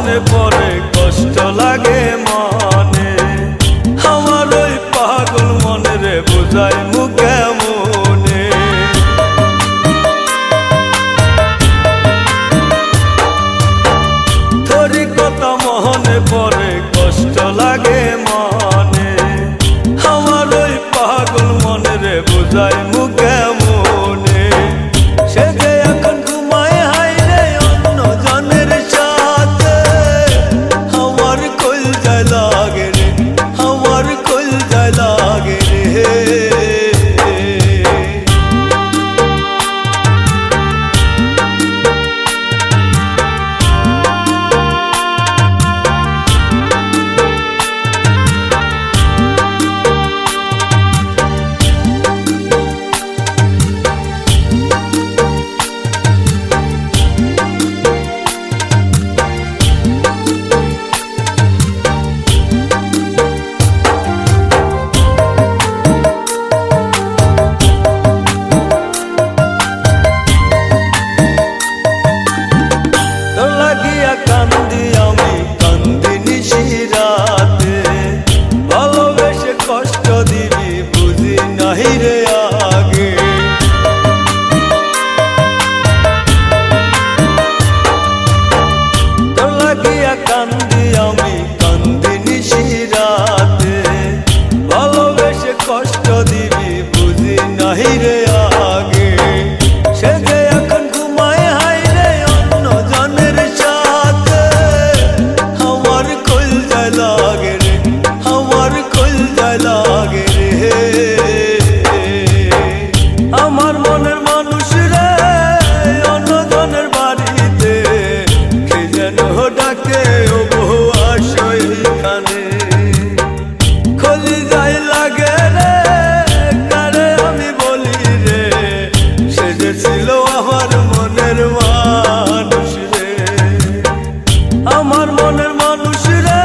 মনে পড়ে কষ্ট লাগে মনে, আমার ওই পাগল মনে রে বুঝাই মুখে মনে। তোরই কথা মনে পড়ে কষ্ট লাগে মনে, আমার ওই পাগল মনে রে বুঝাই মুখে মনে। সে যে এখন ঘুমায় হায়রে অন্য জনের সাথে, আমার কলজায় লাগে রে, আমার কলজায় লাগে রে। কান্দি আমি কান্দি নিশিরাতে, ভালোবেসে কষ্ট দিবি বুঝি নাহি রে আগে। তোর লাগিয়া কান্দি আমি কান্দি নিশিরাতে, ভালোবেসে কষ্ট দিবি বুঝি নাহি রে আগে। সে যে এখন ঘুমায় হায়রে অন্য জনের সাথে, আমার কলজায় লাগে রে, আমার কলজায় লাগে রে। আমার মনের মানুষ রে অন্য জনের বাড়িতে, কে যেন ডাকে ও বহু আসো এইখানে। কলজায় লাগে রে কারে আমি বলি রে, সে যে ছিল আমার মনের মানুষ রে। আমার মনের মানুষ রে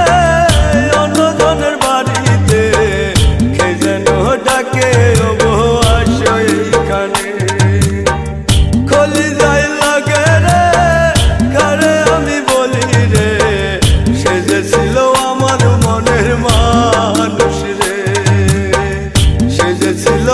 অন্য জনের বাড়িতে, কে যেন ডাকে ও বহু আসো এইখানে। কলজায় লাগে রে কারে আমি বলি রে, সে যে ছিল আমার মনের মানুষ রে, সে যে ছিল